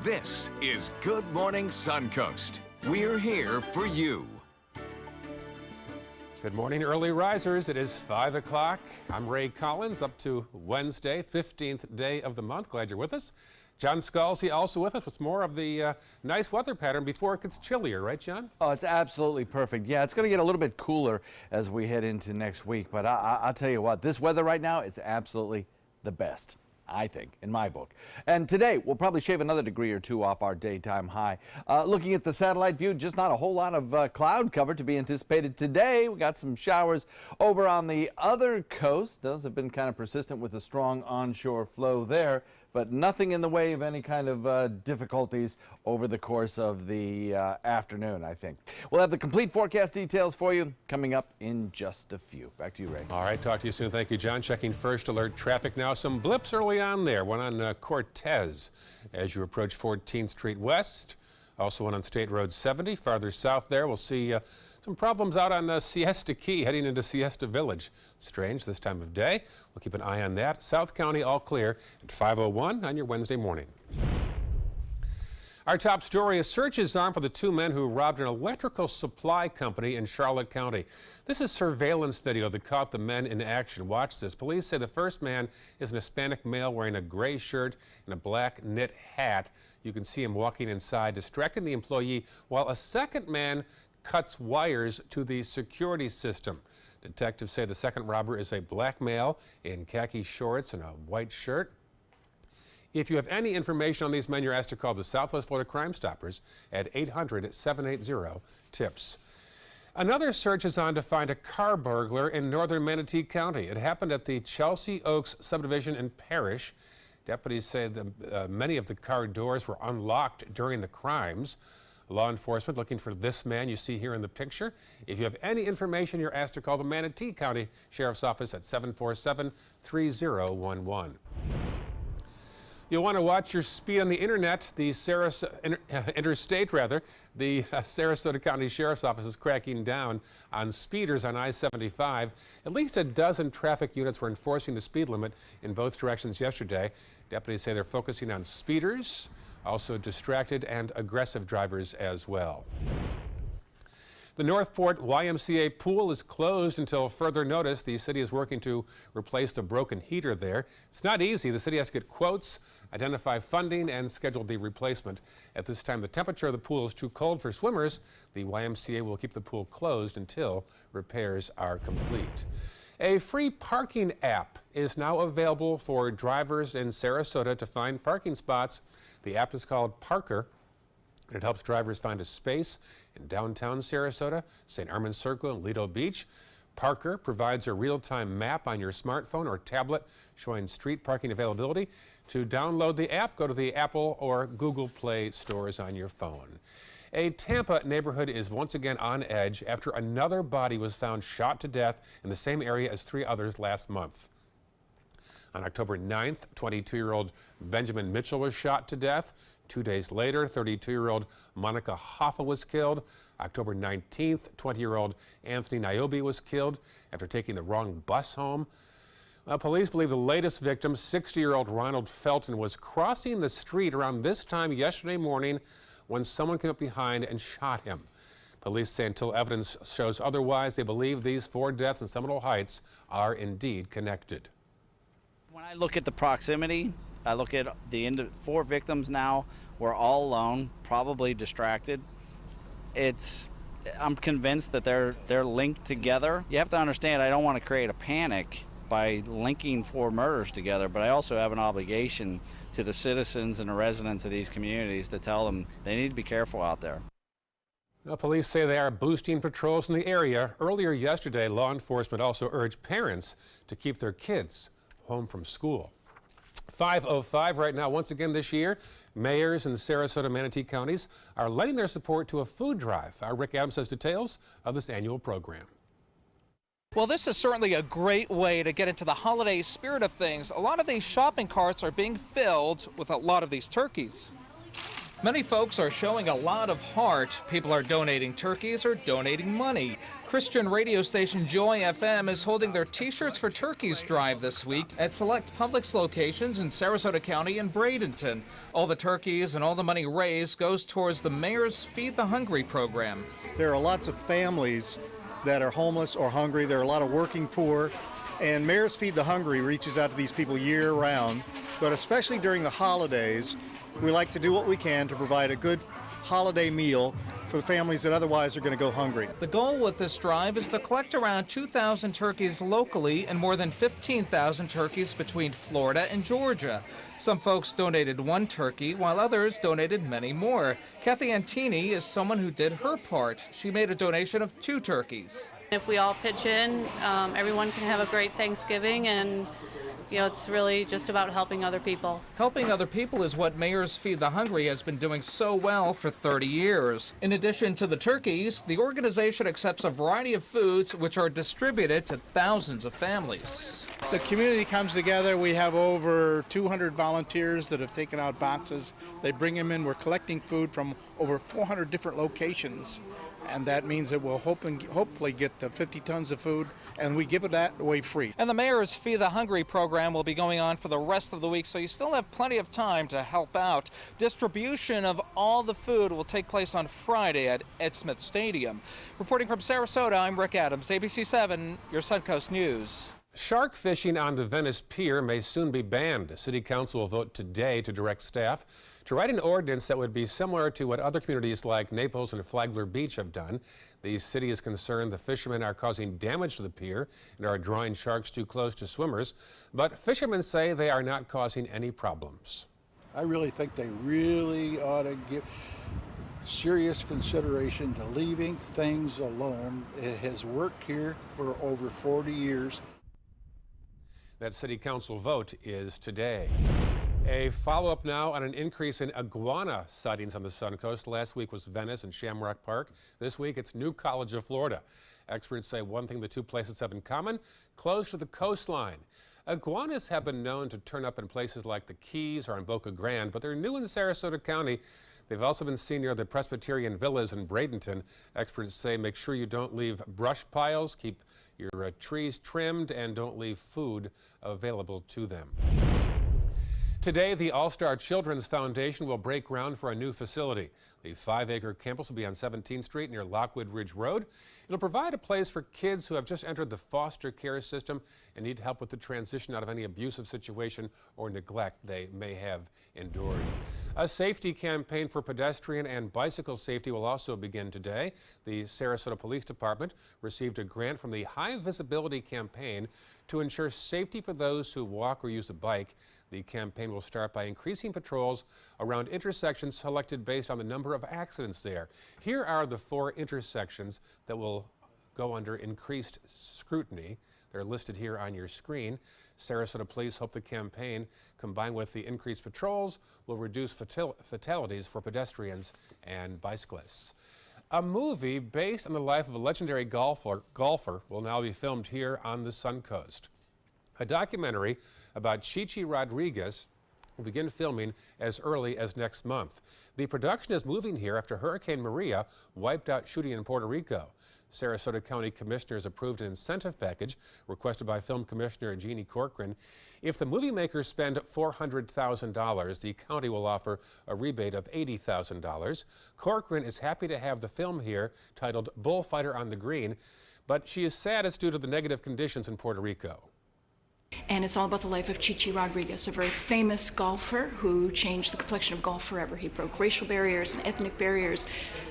This is Good Morning Suncoast. We're here for you. Good morning, early risers. It is 5 o'clock. I'm Ray Collins, up to Wednesday, 15th day of the month. Glad you're with us. John Scalzi also with us with more of the nice weather pattern before it gets chillier, right, John? Oh, it's absolutely perfect. Yeah, it's going to get a little bit cooler as we head into next week. But I'll tell you what, this weather right now is absolutely the best, I think, in my book. And today, we'll probably shave another degree or two off our daytime high. Looking at the satellite view, just not a whole lot of cloud cover to be anticipated today. We got some showers over on the other coast. Those have been kind of persistent with a strong onshore flow there, but nothing in the way of any kind of difficulties over the course of the afternoon, I think. We'll have the complete forecast details for you coming up in just a few. Back to you, Ray. All right, talk to you soon. Thank you, John. Checking first alert traffic now. Some blips early on there. One on Cortez as you approach 14th Street West. Also one on State Road 70. Farther south there, we'll see some problems out on Siesta Key heading into Siesta Village. Strange this time of day. We'll keep an eye on that. South County all clear at 5:01 on your Wednesday morning. Our top story, a search is on for the two men who robbed an electrical supply company in Charlotte County. This is surveillance video that caught the men in action. Watch this. Police say the first man is an Hispanic male wearing a gray shirt and a black knit hat. You can see him walking inside, distracting the employee, while a second man cuts wires to the security system. Detectives say the second robber is a black male in khaki shorts and a white shirt. If you have any information on these men, you're asked to call the Southwest Florida Crime Stoppers at 800-780-TIPS. Another search is on to find a car burglar in northern Manatee County. It happened at the Chelsea Oaks subdivision in Parrish. Deputies say many of the car doors were unlocked during the crimes. Law enforcement looking for this man you see here in the picture. If you have any information, you're asked to call the Manatee County Sheriff's Office at 747-3011. You'll want to watch your speed on the internet. The Sarasota County Sheriff's Office is cracking down on speeders on I-75. At least a dozen traffic units were enforcing the speed limit in both directions yesterday. Deputies say they're focusing on speeders, also distracted and aggressive drivers as well. The Northport YMCA pool is closed until further notice. The city is working to replace the broken heater there. It's not easy. The city has to get quotes, identify funding, and schedule the replacement. At this time, the temperature of the pool is too cold for swimmers. The YMCA will keep the pool closed until repairs are complete. A free parking app is now available for drivers in Sarasota to find parking spots. The app is called Parker. It helps drivers find a space in downtown Sarasota, St. Armand Circle, and Lido Beach. Parker provides a real-time map on your smartphone or tablet showing street parking availability. To download the app, go to the Apple or Google Play stores on your phone. A Tampa neighborhood is once again on edge after another body was found shot to death in the same area as three others last month. On October 9th, 22-year-old Benjamin Mitchell was shot to death. 2 days later, 32-year-old Monica Hoffa was killed. October 19th, 20-year-old Anthony Niobe was killed after taking the wrong bus home. Police believe the latest victim, 60-year-old Ronald Felton, was crossing the street around this time yesterday morning when someone came up behind and shot him. Police say until evidence shows otherwise, they believe these four deaths in Seminole Heights are indeed connected. When I look at the proximity, I look at the four victims now were all alone, probably distracted. I'm convinced that they're linked together. You have to understand, I don't want to create a panic by linking four murders together, but I also have an obligation to the citizens and the residents of these communities to tell them they need to be careful out there. Well, police say they are boosting patrols in the area. Earlier yesterday, law enforcement also urged parents to keep their kids home from school. 5:05 right now. Once again this year, mayors in the Sarasota, Manatee counties are lending their support to a food drive. Our Rick Adams has details of this annual program. Well, this is certainly a great way to get into the holiday spirit of things. A lot of these shopping carts are being filled with a lot of these turkeys. Many folks are showing a lot of heart. People are donating turkeys or donating money. Christian radio station Joy FM is holding their T-shirts for Turkeys drive this week at select Publix locations in Sarasota County and Bradenton. All the turkeys and all the money raised goes towards the Mayor's Feed the Hungry program. There are lots of families that are homeless or hungry. There are a lot of working poor. And Mayor's Feed the Hungry reaches out to these people year round. But especially during the holidays, we like to do what we can to provide a good holiday meal for the families that otherwise are going to go hungry. The goal with this drive is to collect around 2,000 turkeys locally and more than 15,000 turkeys between Florida and Georgia. Some folks donated one turkey, while others donated many more. Kathy Antini is someone who did her part. She made a donation of 2 turkeys. If we all pitch in, everyone can have a great Thanksgiving, and it's really just about helping other people. Helping other people is what Mayor's Feed the Hungry has been doing so well for 30 years. In addition to the turkeys, the organization accepts a variety of foods which are distributed to thousands of families. The community comes together. We have over 200 volunteers that have taken out boxes. They bring them in. We're collecting food from over 400 different locations. And that means that we'll hopefully get to 50 tons of food, and we give it that away free. And the Mayor's Feed the Hungry program will be going on for the rest of the week, so you still have plenty of time to help out. Distribution of all the food will take place on Friday at Ed Smith Stadium. Reporting from Sarasota, I'm Rick Adams, ABC 7, your Suncoast News. Shark fishing on the Venice Pier may soon be banned. The City Council will vote today to direct staff to write an ordinance that would be similar to what other communities like Naples and Flagler Beach have done. The city is concerned the fishermen are causing damage to the pier and are drawing sharks too close to swimmers, but fishermen say they are not causing any problems. I really think they really ought to give serious consideration to leaving things alone. It has worked here for over 40 years. That City Council vote is today. A follow-up now on an increase in iguana sightings on the Suncoast. Last week was Venice and Shamrock Park. This week it's New College of Florida. Experts say one thing the two places have in common: close to the coastline. Iguanas have been known to turn up in places like the Keys or in Boca Grande, but they're new in Sarasota County. They've also been seen near the Presbyterian Villas in Bradenton. Experts say make sure you don't leave brush piles, keep your trees trimmed, and don't leave food available to them. Today, the All-Star Children's Foundation will break ground for a new facility. The 5-acre campus will be on 17th Street near Lockwood Ridge Road. It'll provide a place for kids who have just entered the foster care system and need help with the transition out of any abusive situation or neglect they may have endured. A safety campaign for pedestrian and bicycle safety will also begin today. The Sarasota Police Department received a grant from the High Visibility Campaign to ensure safety for those who walk or use a bike. The campaign will start by increasing patrols around intersections selected based on the number of accidents there. Here are the 4 intersections that will go under increased scrutiny. They're listed here on your screen. Sarasota Police hope the campaign, combined with the increased patrols, will reduce fatalities for pedestrians and bicyclists. A movie based on the life of a legendary golfer will now be filmed here on the Suncoast. A documentary about Chichi Rodriguez will begin filming as early as next month. The production is moving here after Hurricane Maria wiped out shooting in Puerto Rico. Sarasota County Commissioners approved an incentive package requested by Film Commissioner Jeannie Corcoran. If the movie makers spend $400,000, the county will offer a rebate of $80,000. Corcoran is happy to have the film here, titled Bullfighter on the Green, but she is sad it's due to the negative conditions in Puerto Rico. And it's all about the life of Chichi Rodriguez, a very famous golfer who changed the complexion of golf forever. He broke racial barriers and ethnic barriers,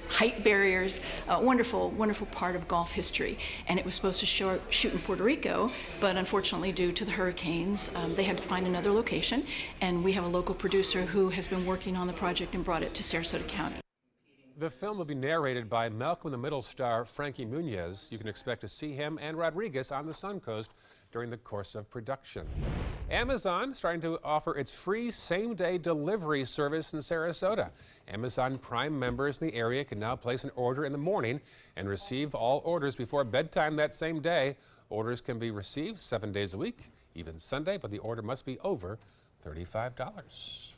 height barriers, a wonderful, wonderful part of golf history. And it was supposed to shoot in Puerto Rico, but unfortunately due to the hurricanes, they had to find another location. And we have a local producer who has been working on the project and brought it to Sarasota County. The film will be narrated by Malcolm in the Middle star Frankie Muniz. You can expect to see him and Rodriguez on the Suncoast during the course of production. Amazon is starting to offer its free same-day delivery service in Sarasota. Amazon Prime members in the area can now place an order in the morning and receive all orders before bedtime that same day. Orders can be received 7 days a week, even Sunday, but the order must be over $35.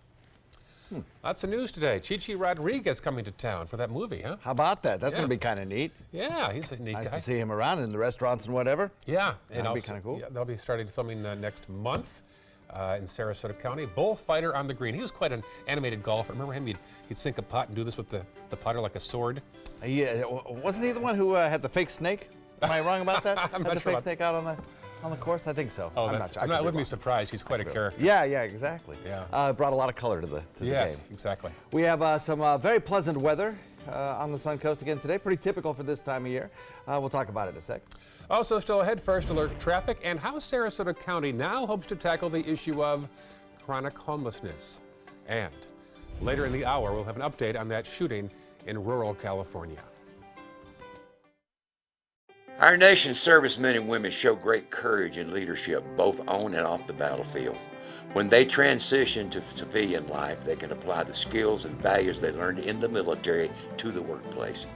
Lots of news today. Chichi Rodriguez coming to town for that movie, huh? How about that? That's going to be kind of neat. Yeah, he's a neat Nice guy. to see him around in the restaurants and whatever. Yeah. That'll be kind of cool. Yeah, they'll be starting filming next month in Sarasota County. Bullfighter on the green. He was quite an animated golfer. Remember him? He'd sink a putt and do this with the putter like a sword. Yeah, wasn't he the one who had the fake snake? Am I wrong about that? I'm had not the sure fake snake out on the course? I think so. Oh, I'm not sure. I wouldn't be surprised. He's quite a character. Yeah, exactly. Yeah. Brought a lot of color to the yes, game. Exactly. We have some very pleasant weather on the Suncoast again today. Pretty typical for this time of year. We'll talk about it in a sec. Also still ahead, first alert traffic and how Sarasota County now hopes to tackle the issue of chronic homelessness. And later in the hour, we'll have an update on that shooting in rural California. Our nation's servicemen and women show great courage and leadership, both on and off the battlefield. When they transition to civilian life, they can apply the skills and values they learned in the military to the workplace.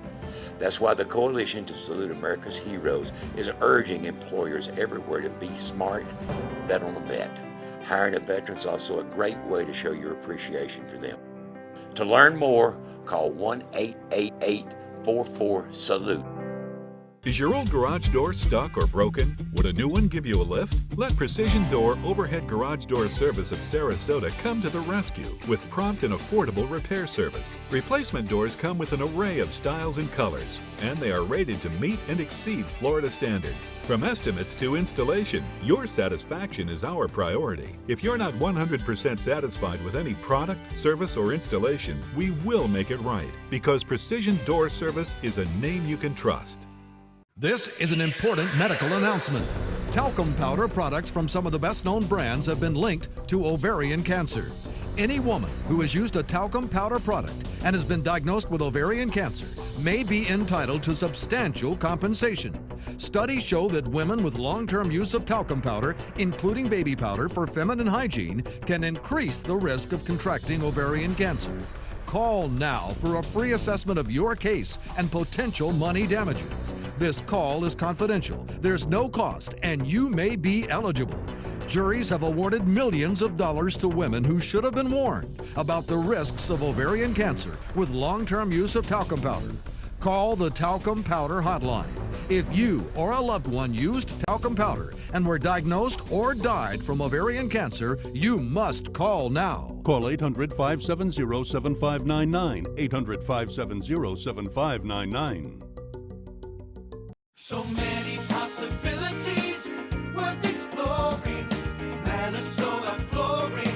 That's why the Coalition to Salute America's Heroes is urging employers everywhere to be smart, bet on a vet. Hiring a veteran is also a great way to show your appreciation for them. To learn more, call 1-888-44-SALUTE. Is your old garage door stuck or broken? Would a new one give you a lift? Let Precision Door Overhead Garage Door Service of Sarasota come to the rescue with prompt and affordable repair service. Replacement doors come with an array of styles and colors, and they are rated to meet and exceed Florida standards. From estimates to installation, your satisfaction is our priority. If you're not 100% satisfied with any product, service, or installation, we will make it right, because Precision Door Service is a name you can trust. This is an important medical announcement. Talcum powder products from some of the best-known brands have been linked to ovarian cancer. Any woman who has used a talcum powder product and has been diagnosed with ovarian cancer may be entitled to substantial compensation. Studies show that women with long-term use of talcum powder, including baby powder for feminine hygiene, can increase the risk of contracting ovarian cancer. Call now for a free assessment of your case and potential money damages. This call is confidential, there's no cost, and you may be eligible. Juries have awarded millions of dollars to women who should have been warned about the risks of ovarian cancer with long-term use of talcum powder. Call the Talcum Powder Hotline. If you or a loved one used talcum powder and were diagnosed or died from ovarian cancer, you must call now. Call 800-570-7599, 800-570-7599. So many possibilities worth exploring. Minnesota Flooring.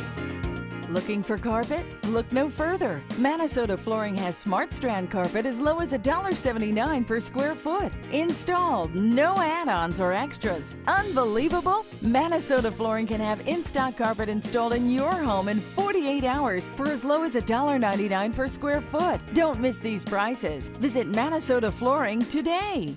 Looking for carpet? Look no further. Minnesota Flooring has Smart Strand carpet as low as $1.79 per square foot. Installed, no add-ons or extras. Unbelievable? Minnesota Flooring can have in-stock carpet installed in your home in 48 hours for as low as $1.99 per square foot. Don't miss these prices. Visit Minnesota Flooring today.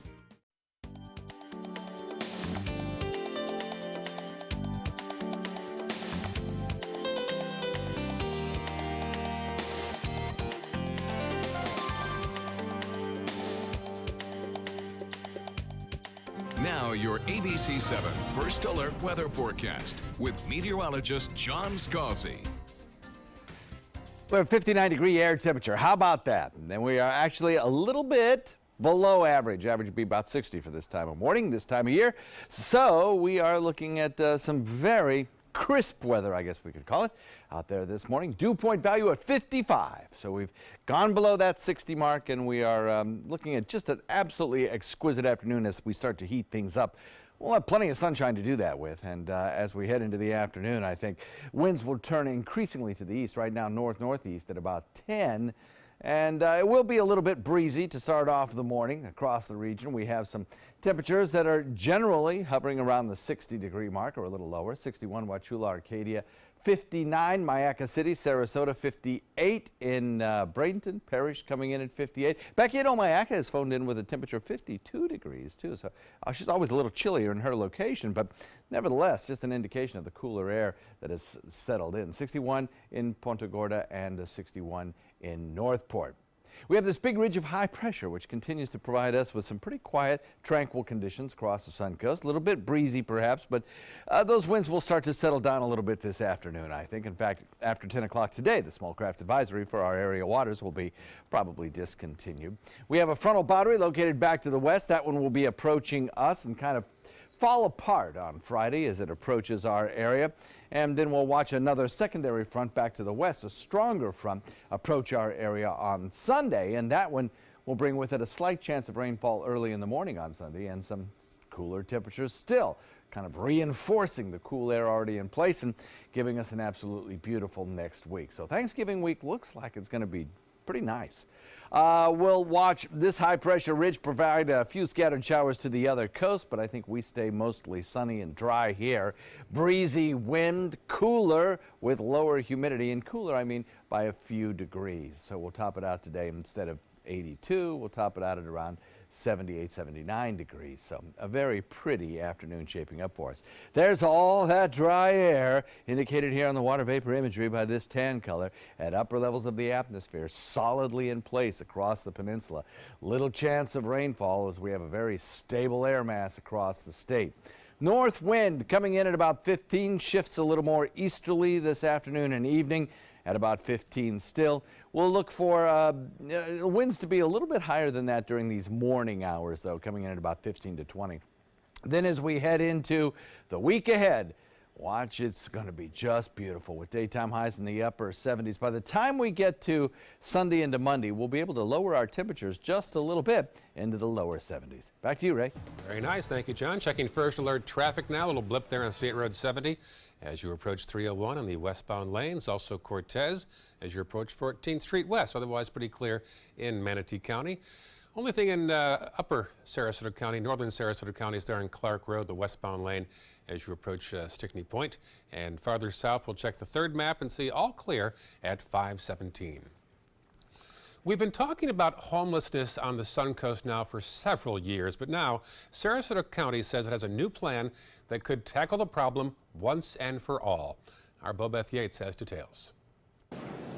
Now your ABC 7 First Alert Weather Forecast with meteorologist John Scalzi. We have 59-degree air temperature. How about that? And we are actually a little bit below average. Average would be about 60 for this time of morning, this time of year. So we are looking at some very crisp weather, I guess we could call it, out there this morning. Dew point value at 55. So we've gone below that 60 mark, and we are looking at just an absolutely exquisite afternoon as we start to heat things up. We'll have plenty of sunshine to do that with, and as we head into the afternoon, I think winds will turn increasingly to the east. Right now, north-northeast at about 10, and it will be a little bit breezy to start off the morning across the region. We have some temperatures that are generally hovering around the 60-degree mark or a little lower. 61 Wauchula, Arcadia, 59 Mayaca City, Sarasota, 58 in Bradenton Parish coming in at 58. Becky, you know, Mayaca has phoned in with a temperature of 52 degrees too, so she's always a little chillier in her location, but nevertheless, just an indication of the cooler air that has settled in. 61 in Punta Gorda and 61 in Northport. We have this big ridge of high pressure, which continues to provide us with some pretty quiet, tranquil conditions across the Suncoast. A little bit breezy, perhaps, but those winds will start to settle down a little bit this afternoon, I think. In fact, after 10 o'clock today, the small craft advisory for our area waters will be probably discontinued. We have a frontal boundary located back to the west. That one will be approaching us and kind of fall apart on Friday as it approaches our area. And then we'll watch another secondary front back to the west, a stronger front, approach our area on Sunday. And that one will bring with it a slight chance of rainfall early in the morning on Sunday and some cooler temperatures still, kind of reinforcing the cool air already in place and giving us an absolutely beautiful next week. So Thanksgiving week looks like it's going to be pretty nice. We'll watch this high pressure ridge provide a few scattered showers to the other coast, but I think we stay mostly sunny and dry here. Breezy wind, cooler with lower humidity, and cooler I mean by a few degrees. So we'll top it out today instead of 82, we'll top it out at around 78, 79 degrees. So a very pretty afternoon shaping up for us. There's all that dry air indicated here on the water vapor imagery by this tan color at upper levels of the atmosphere, solidly in place across the peninsula. Little chance of rainfall as we have a very stable air mass across the state. North wind coming in at about 15, shifts a little more easterly this afternoon and evening at about 15 still. We'll look for winds to be a little bit higher than that during these morning hours, though, coming in at about 15 to 20. Then as we head into the week ahead, watch, it's going to be just beautiful with daytime highs in the upper 70s. By the time we get to Sunday into Monday, we'll be able to lower our temperatures just a little bit into the lower 70s. Back to you, Ray. Very nice. Thank you, John. Checking first alert traffic now. A little blip there on State Road 70 as you approach 301 on the westbound lanes. Also Cortez as you approach 14th Street West. Otherwise pretty clear in Manatee County. Only thing in upper Sarasota County, northern Sarasota County, is there on Clark Road, the westbound lane as you approach Stickney Point. And farther south, we'll check the third map and see all clear at 517. We've been talking about homelessness on the Suncoast now for several years, but now Sarasota County says it has a new plan that could tackle the problem once and for all. Our Bobeth Yates has details.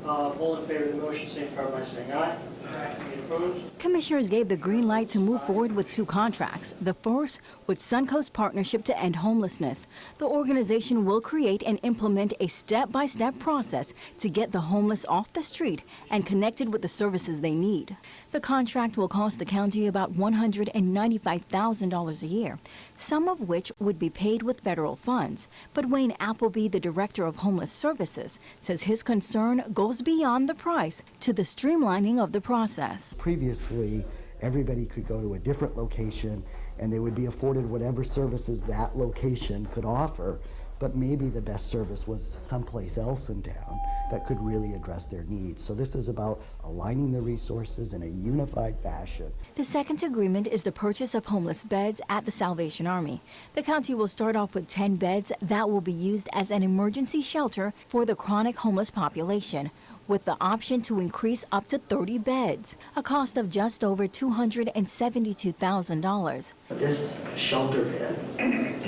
All in favor of the motion, signify by saying aye. Aye. Any opposed? Commissioners gave the green light to move forward with two contracts. The first with Suncoast Partnership to End Homelessness. The organization will create and implement a step-by-step process to get the homeless off the street and connected with the services they need. The contract will cost the county about $195,000 a year, some of which would be paid with federal funds. But Wayne Appleby, the director of Homeless Services, says his concern goes beyond the price to the streamlining of the process. Previously, everybody could go to a different location and they would be afforded whatever services that location could offer, but maybe the best service was someplace else in town that could really address their needs. So this is about aligning the resources in a unified fashion. The second agreement is the purchase of homeless beds at the Salvation Army. The county will start off with 10 beds that will be used as an emergency shelter for the chronic homeless population, with the option to increase up to 30 beds, a cost of just over $272,000. This shelter bed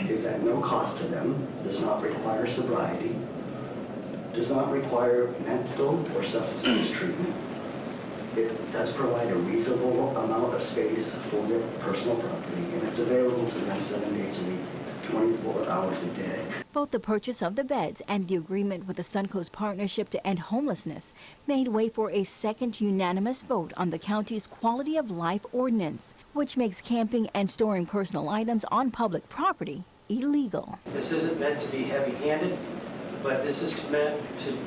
is at no cost to them, does not require sobriety, does not require mental or substance treatment. It does provide a reasonable amount of space for their personal property, and it's available to them 7 days a week, 24 hours a day. Both the purchase of the beds and the agreement with the Suncoast Partnership to End Homelessness made way for a second unanimous vote on the county's Quality of Life Ordinance, which makes camping and storing personal items on public property illegal. This isn't meant to be heavy-handed, but this is meant to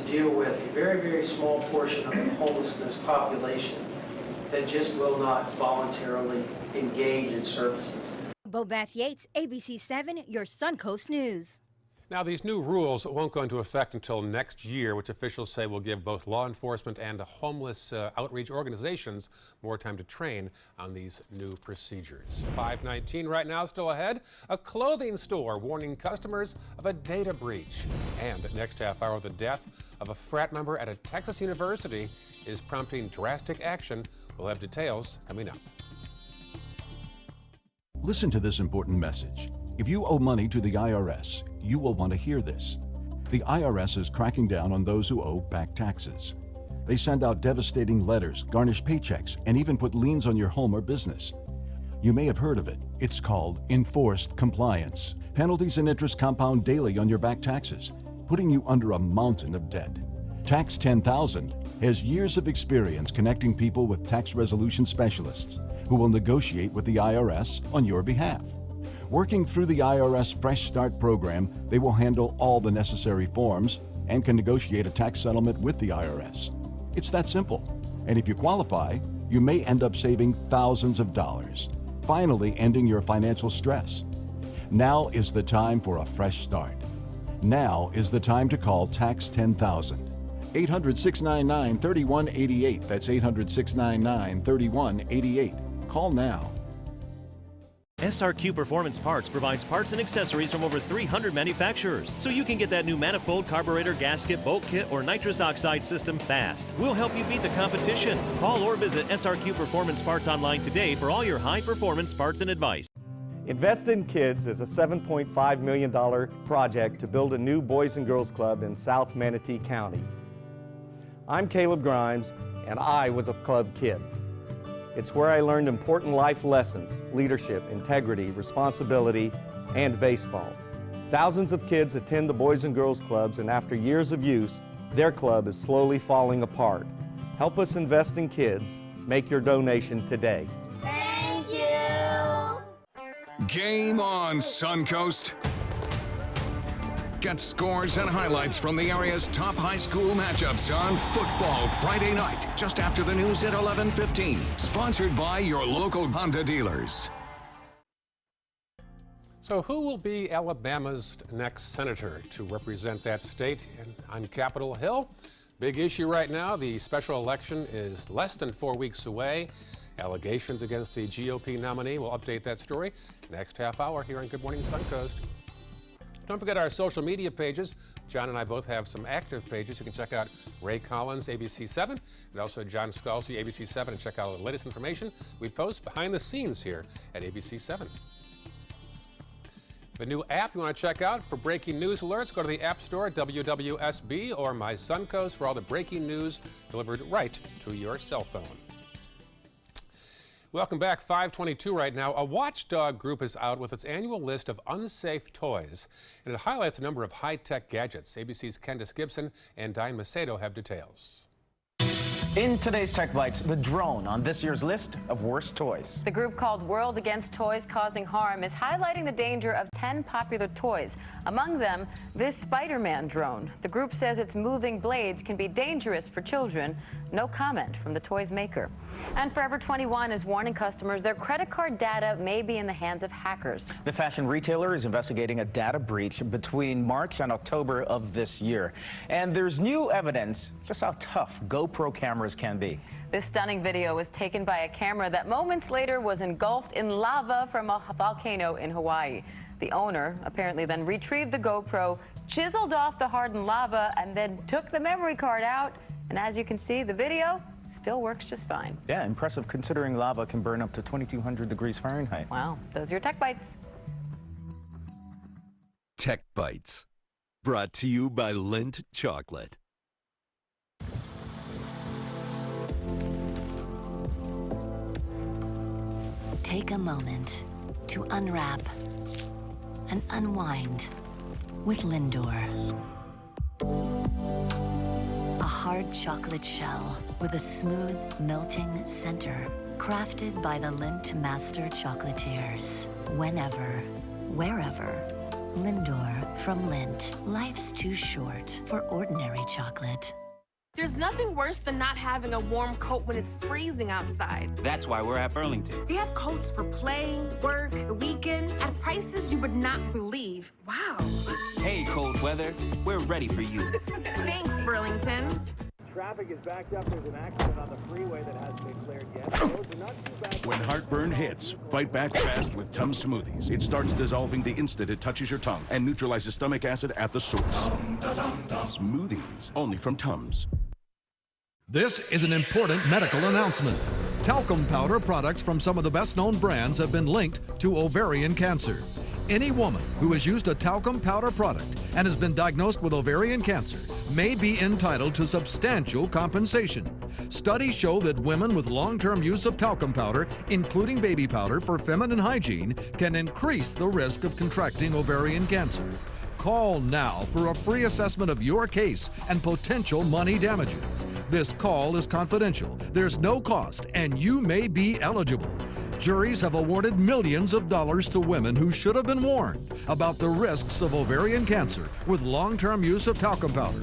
deal with a very, very small portion of the homelessness population that just will not voluntarily engage in services. Bobeth Yates, ABC 7, your Suncoast News. Now, these new rules won't go into effect until next year, which officials say will give both law enforcement and the homeless outreach organizations more time to train on these new procedures. 5:19 right now, still ahead. A clothing store warning customers of a data breach. And the next half hour, the death of a frat member at a Texas university is prompting drastic action. We'll have details coming up. Listen to this important message. If you owe money to the IRS, you will want to hear this. The IRS is cracking down on those who owe back taxes. They send out devastating letters, garnish paychecks, and even put liens on your home or business. You may have heard of it. It's called enforced compliance. Penalties and interest compound daily on your back taxes, putting you under a mountain of debt. Tax 10,000 has years of experience connecting people with tax resolution specialists who will negotiate with the IRS on your behalf. Working through the IRS Fresh Start program, they will handle all the necessary forms and can negotiate a tax settlement with the IRS. It's that simple. And if you qualify, you may end up saving thousands of dollars, finally ending your financial stress. Now is the time for a fresh start. Now is the time to call Tax 10,000. 800-699-3188. That's 800-699-3188. Call now. SRQ Performance Parts provides parts and accessories from over 300 manufacturers, so you can get that new manifold, carburetor, gasket, bolt kit, or nitrous oxide system fast. We'll help you beat the competition. Call or visit SRQ Performance Parts online today for all your high-performance parts and advice. Invest in Kids is a $7.5 million project to build a new Boys and Girls Club in South Manatee County. I'm Caleb Grimes, and I was a club kid. It's where I learned important life lessons, leadership, integrity, responsibility, and baseball. Thousands of kids attend the Boys and Girls Clubs, and after years of use, their club is slowly falling apart. Help us invest in kids. Make your donation today. Thank you. Game on, Suncoast. Get scores and highlights from the area's top high school matchups on Football Friday night, just after the news at 11:15. Sponsored by your local Honda dealers. So who will be Alabama's next senator to represent that state on Capitol Hill? Big issue right now. The special election is less than 4 weeks away. Allegations against the GOP nominee. We'll update that story next half hour here on Good Morning Suncoast. Don't forget our social media pages. John and I both have some active pages. You can check out Ray Collins, ABC7, and also John Scalzi, ABC7, and check out the latest information we post behind the scenes here at ABC7. The new app you want to check out for breaking news alerts, go to the App Store, WWSB, or My Suncoast for all the breaking news delivered right to your cell phone. Welcome back, 5:22 right now. A watchdog group is out with its annual list of unsafe toys, and it highlights a number of high-tech gadgets. ABC's Candace Gibson and Diane Macedo have details. In today's Tech Bites, the drone on this year's list of worst toys. The group called World Against Toys Causing Harm is highlighting the danger of 10 popular toys. Among them, this Spider-Man drone. The group says its moving blades can be dangerous for children. No comment from the toy's maker. And Forever 21 is warning customers their credit card data may be in the hands of hackers. The fashion retailer is investigating a data breach between March and October of this year. And there's new evidence just how tough GoPro cameras can be. This stunning video was taken by a camera that moments later was engulfed in lava from a volcano in Hawaii. The owner apparently then retrieved the GoPro, chiseled off the hardened lava, and then took the memory card out. And as you can see, the video still works just fine. Yeah, impressive considering lava can burn up to 2,200 degrees Fahrenheit. Wow, those are your Tech Bites. Tech Bites, brought to you by Lindt Chocolate. Take a moment to unwrap and unwind with Lindor. A hard chocolate shell with a smooth, melting center, crafted by the Lindt Master Chocolatiers. Whenever, wherever, Lindor from Lindt. Life's too short for ordinary chocolate. There's nothing worse than not having a warm coat when it's freezing outside. That's why we're at Burlington. They have coats for play, work, the weekend, at prices you would not believe. Wow. Hey, cold weather, we're ready for you. Thanks, Burlington. Traffic is backed up. There's an accident on the freeway that hasn't been cleared yet. Roads are not too bad. When heartburn hits, fight back fast with Tums Smoothies. It starts dissolving the instant it touches your tongue and neutralizes stomach acid at the source. Smoothies, only from Tums. This is an important medical announcement. Talcum powder products from some of the best-known brands have been linked to ovarian cancer. Any woman who has used a talcum powder product and has been diagnosed with ovarian cancer may be entitled to substantial compensation. Studies show that women with long-term use of talcum powder, including baby powder for feminine hygiene, can increase the risk of contracting ovarian cancer. Call now for a free assessment of your case and potential money damages. This call is confidential, there's no cost, and you may be eligible. Juries have awarded millions of dollars to women who should have been warned about the risks of ovarian cancer with long-term use of talcum powder.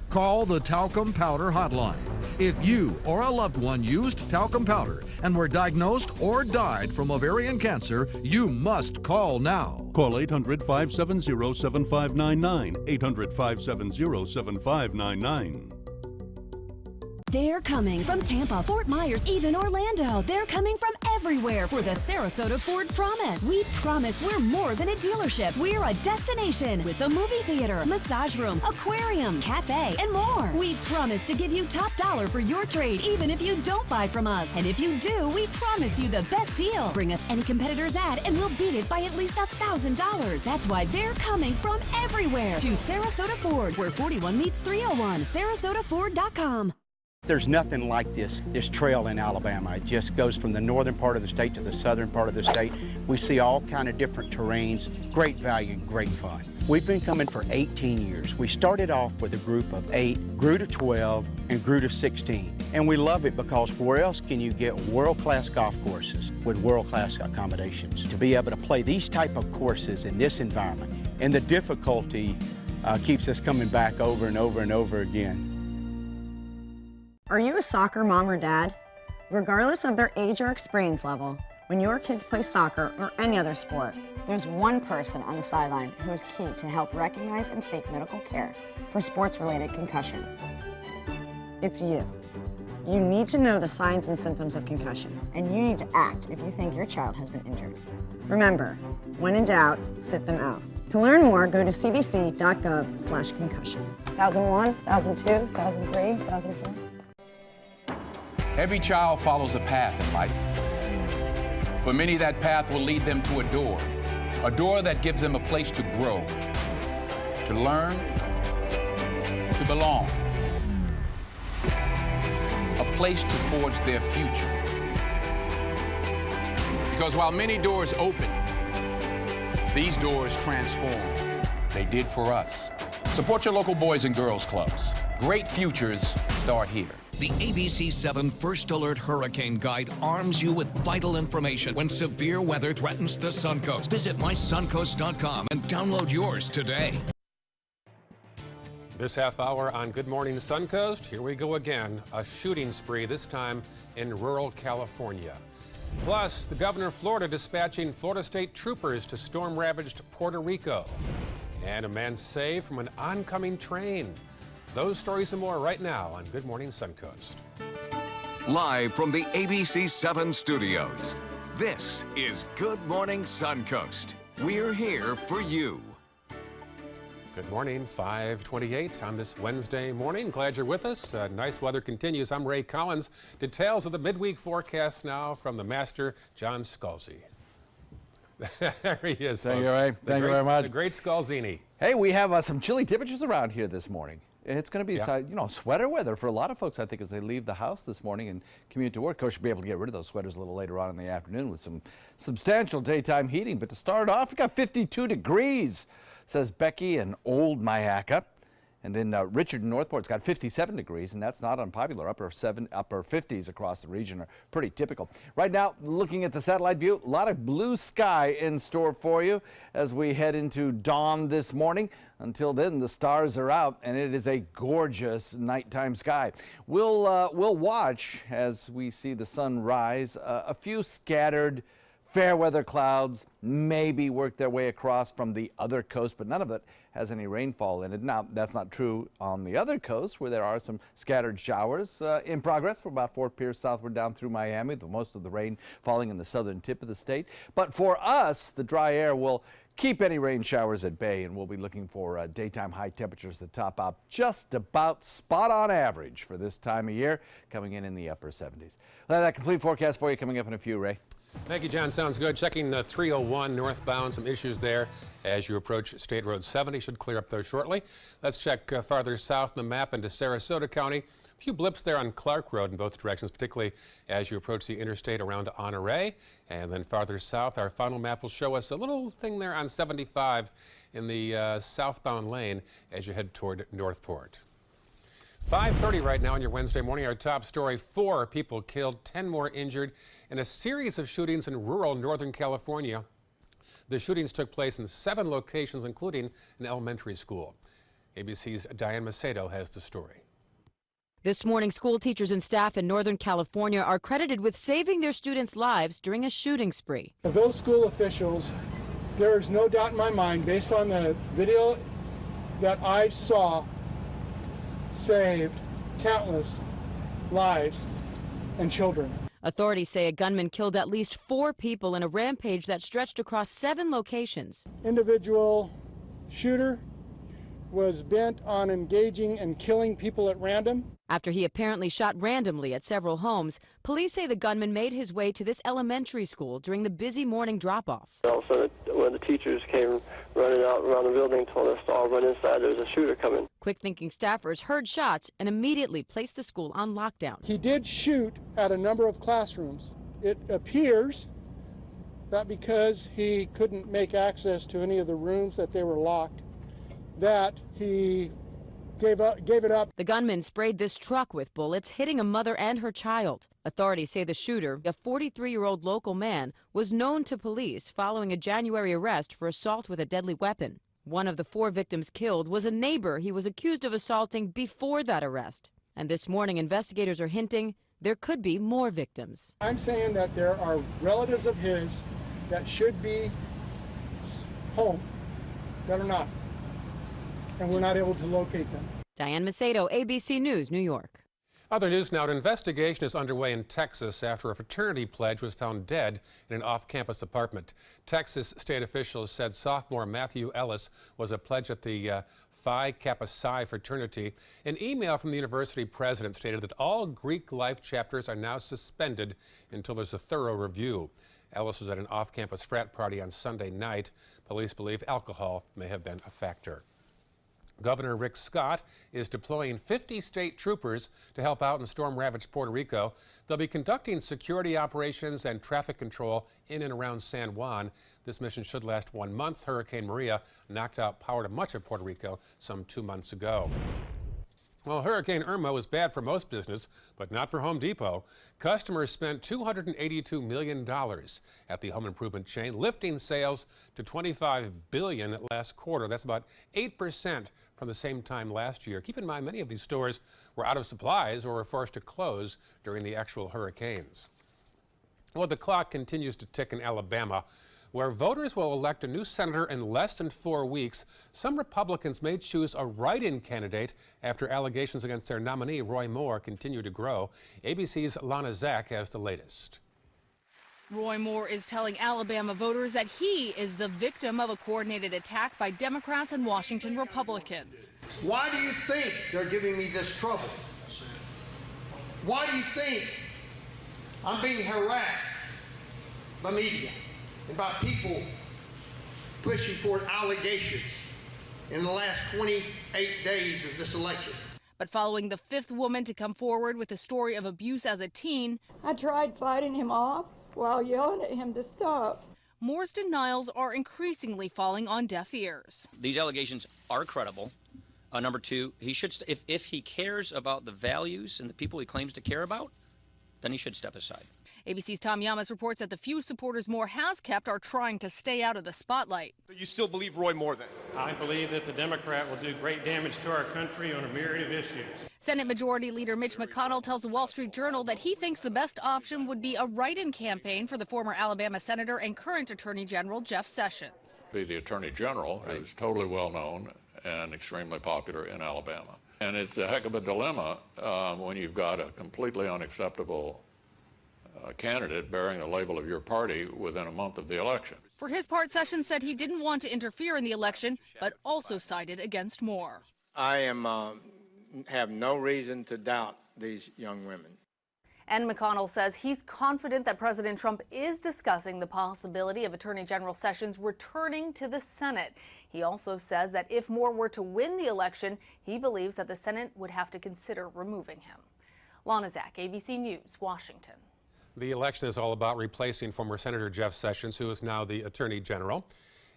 Call the Talcum Powder Hotline. If you or a loved one used talcum powder and were diagnosed or died from ovarian cancer, you must call now. Call 800-570-7599. 800-570-7599. They're coming from Tampa, Fort Myers, even Orlando. They're coming from everywhere for the Sarasota Ford Promise. We promise we're more than a dealership. We're a destination with a movie theater, massage room, aquarium, cafe, and more. We promise to give you top dollar for your trade, even if you don't buy from us. And if you do, we promise you the best deal. Bring us any competitor's ad and we'll beat it by at least $1,000. That's why they're coming from everywhere to Sarasota Ford, where 41 meets 301. SarasotaFord.com. There's nothing like this trail in Alabama. It just goes from the northern part of the state to the southern part of the state. We see all kind of different terrains, great value, great fun. We've been coming for 18 years. We started off with a group of 8, grew to 12, and grew to 16. And we love it because where else can you get world-class golf courses with world-class accommodations? To be able to play these type of courses in this environment, and the difficulty keeps us coming back over and over and over again. Are you a soccer mom or dad? Regardless of their age or experience level, when your kids play soccer or any other sport, there's one person on the sideline who is key to help recognize and seek medical care for sports-related concussion. It's you. You need to know the signs and symptoms of concussion, and you need to act if you think your child has been injured. Remember, when in doubt, sit them out. To learn more, go to cdc.gov/concussion. 1001, 1002, 1003, 1004. Every child follows a path in life. For many, that path will lead them to a door that gives them a place to grow, to learn, to belong, a place to forge their future. Because while many doors open, these doors transform. They did for us. Support your local boys and girls clubs. Great futures start here. The ABC 7 First Alert Hurricane Guide arms you with vital information when severe weather threatens the Suncoast. Visit mysuncoast.com and download yours today. This half hour on Good Morning Suncoast, here we go again. A shooting spree, this time in rural California. Plus, the governor of Florida dispatching Florida State troopers to storm-ravaged Puerto Rico. And a man saved from an oncoming train. Those stories and more right now on Good Morning Suncoast. Live from the ABC 7 studios, this is Good Morning Suncoast. We're here for you. Good morning, 5:28 on this Wednesday morning. Glad you're with us. Nice weather continues. I'm Ray Collins. Details of the midweek forecast now from the master, John Scalzi. There he is, Thank you, folks. Ray. Thank you very much. The great Scalzini. Hey, we have some chilly temperatures around here this morning. It's going to be, sweater weather for a lot of folks, I think, as they leave the house this morning and commute to work. Of course, you'll be able to get rid of those sweaters a little later on in the afternoon with some substantial daytime heating. But to start off, we got 52 degrees, says Becky in Old Mayaca. And then Richard in Northport's got 57 degrees, and that's not unpopular. Upper 50s across the region are pretty typical. Right now, looking at the satellite view, a lot of blue sky in store for you as we head into dawn this morning. Until then, the stars are out, and it is a gorgeous nighttime sky. We'll watch as we see the sun rise. A few scattered fair weather clouds maybe work their way across from the other coast, but none of it has any rainfall in it. Now, that's not true on the other coast, where there are some scattered showers in progress from about Fort Pierce southward down through Miami, with most of the rain falling in the southern tip of the state. But for us, the dry air will keep any rain showers at bay, and we'll be looking for daytime high temperatures that top out just about spot on average for this time of year, coming in the upper 70s. We'll have that complete forecast for you coming up in a few, Ray. Thank you, John. Sounds good. Checking 301 northbound, some issues there as you approach State Road 70. Should clear up there shortly. Let's check farther south on the map into Sarasota County. A few blips there on Clark Road in both directions, particularly as you approach the interstate around Honore. And then farther south, our final map will show us a little thing there on 75 in the southbound lane as you head toward Northport. 5:30 right now on your Wednesday morning. Our top story, 4 people killed, 10 more injured in a series of shootings in rural Northern California. The shootings took place in 7 locations, including an elementary school. ABC's Diane Macedo has the story. This morning, school teachers and staff in Northern California are credited with saving their students' lives during a shooting spree. Of those school officials, there is no doubt in my mind, based on the video that I saw, saved countless lives and children. Authorities say a gunman killed at least 4 people in a rampage that stretched across 7 locations. Individual shooter was bent on engaging and killing people at random. After he apparently shot randomly at several homes, police say the gunman made his way to this elementary school during the busy morning drop-off. All of a sudden, when the teachers came running out around the building, told us to all run inside, there was a shooter coming. Quick-thinking staffers heard shots and immediately placed the school on lockdown. He did shoot at a number of classrooms. It appears that because he couldn't make access to any of the rooms that they were locked, that he gave it up. The gunman sprayed this truck with bullets, hitting a mother and her child. Authorities say the shooter, a 43-year-old local man, was known to police following a January arrest for assault with a deadly weapon. One of the 4 victims killed was a neighbor he was accused of assaulting before that arrest. And this morning, investigators are hinting there could be more victims. I'm saying that there are relatives of his that should be home that are not, and we're not able to locate them. Diane Macedo, ABC News, New York. Other news now, an investigation is underway in Texas after a fraternity pledge was found dead in an off-campus apartment. Texas state officials said sophomore Matthew Ellis was a pledge at the Phi Kappa Psi fraternity. An email from the university president stated that all Greek life chapters are now suspended until there's a thorough review. Ellis was at an off-campus frat party on Sunday night. Police believe alcohol may have been a factor. Governor Rick Scott is deploying 50 state troopers to help out in storm-ravaged Puerto Rico. They'll be conducting security operations and traffic control in and around San Juan. This mission should last 1 month. Hurricane Maria knocked out power to much of Puerto Rico some 2 months ago. Well, Hurricane Irma was bad for most business, but not for Home Depot. Customers spent $282 million at the home improvement chain, lifting sales to $25 billion last quarter. That's about 8% from the same time last year. Keep in mind, many of these stores were out of supplies or were forced to close during the actual hurricanes. Well, the clock continues to tick in Alabama, where voters will elect a new senator in less than 4 weeks. Some Republicans may choose a write-in candidate after allegations against their nominee, Roy Moore, continue to grow. ABC's Lana Zach has the latest. Roy Moore is telling Alabama voters that he is the victim of a coordinated attack by Democrats and Washington Republicans. Why do you think they're giving me this trouble? Why do you think I'm being harassed by media and by people pushing for allegations in the last 28 days of this election? But following the 5th woman to come forward with a story of abuse as a teen, I tried fighting him off while yelling at him to stop. Moore's denials are increasingly falling on deaf ears. These allegations are credible. Number 2, he should, if he cares about the values and the people he claims to care about, then he should step aside. ABC's Tom Yamas reports that the few supporters Moore has kept are trying to stay out of the spotlight. You still believe Roy Moore then? I believe that the Democrat will do great damage to our country on a myriad of issues. Senate Majority Leader Mitch McConnell tells the Wall Street Journal that he thinks the best option would be a write-in campaign for the former Alabama Senator and current Attorney General Jeff Sessions. Be the Attorney General, who's totally well known and extremely popular in Alabama. And it's a heck of a dilemma when you've got a completely unacceptable candidate bearing the label of your party within a month of the election. For his part, Sessions said he didn't want to interfere in the election, but also sided against Moore. I have no reason to doubt these young women. And McConnell says he's confident that President Trump is discussing the possibility of Attorney General Sessions returning to the Senate. He also says that if Moore were to win the election, he believes that the Senate would have to consider removing him. Lana Zak, ABC News, Washington. The election is all about replacing former Senator Jeff Sessions, who is now the Attorney General.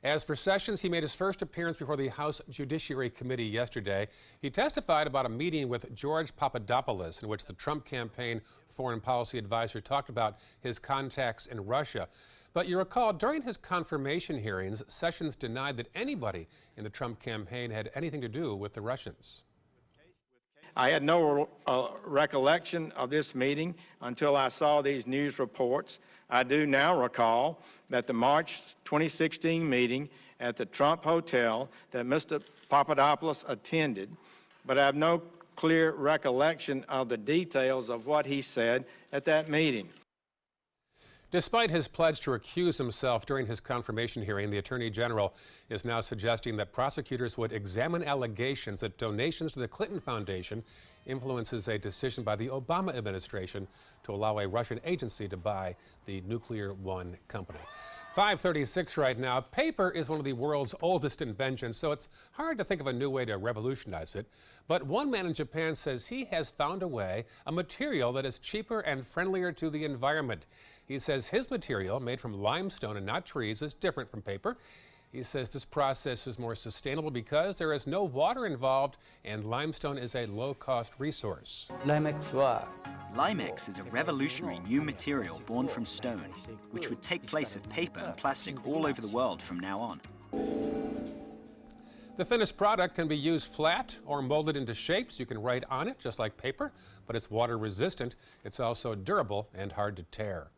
As for Sessions, he made his first appearance before the House Judiciary Committee yesterday. He testified about a meeting with George Papadopoulos in which the Trump campaign foreign policy advisor talked about his contacts in Russia. But you recall, during his confirmation hearings, Sessions denied that anybody in the Trump campaign had anything to do with the Russians. I had no recollection of this meeting until I saw these news reports. I do now recall that the March 2016 meeting at the Trump Hotel that Mr. Papadopoulos attended, but I have no clear recollection of the details of what he said at that meeting. Despite his pledge to recuse himself during his confirmation hearing, the Attorney General is now suggesting that prosecutors would examine allegations that donations to the Clinton Foundation influences a decision by the Obama administration to allow a Russian agency to buy the Nuclear One company. 5:36 right now. Paper is one of the world's oldest inventions, so it's hard to think of a new way to revolutionize it. But one man in Japan says he has found a way, a material that is cheaper and friendlier to the environment. He says his material, made from limestone and not trees, is different from paper. He says this process is more sustainable because there is no water involved and limestone is a low-cost resource. Limex is a revolutionary new material born from stone, which would take place of paper and plastic all over the world from now on. The finished product can be used flat or molded into shapes. You can write on it just like paper, but it's water resistant. It's also durable and hard to tear.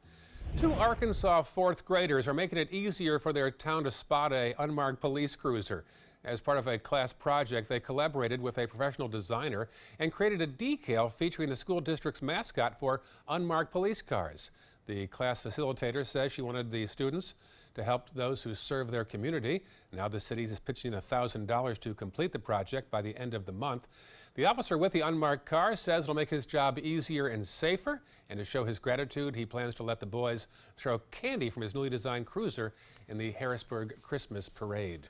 2 Arkansas 4th graders are making it easier for their town to spot a unmarked police cruiser. As part of a class project, they collaborated with a professional designer and created a decal featuring the school district's mascot for unmarked police cars. The class facilitator says she wanted the students to help those who serve their community. Now the city is pitching $1,000 to complete the project by the end of the month. The officer with the unmarked car says it'll make his job easier and safer, and to show his gratitude, he plans to let the boys throw candy from his newly designed cruiser in the Harrisburg Christmas Parade.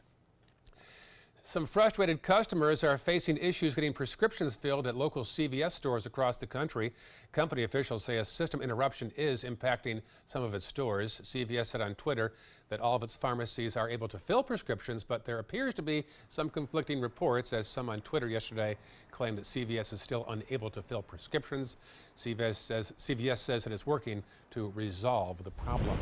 Some frustrated customers are facing issues getting prescriptions filled at local CVS stores across the country. Company officials say a system interruption is impacting some of its stores. CVS said on Twitter that all of its pharmacies are able to fill prescriptions, but there appears to be some conflicting reports, as some on Twitter yesterday claimed that CVS is still unable to fill prescriptions. CVS says it is working to resolve the problem.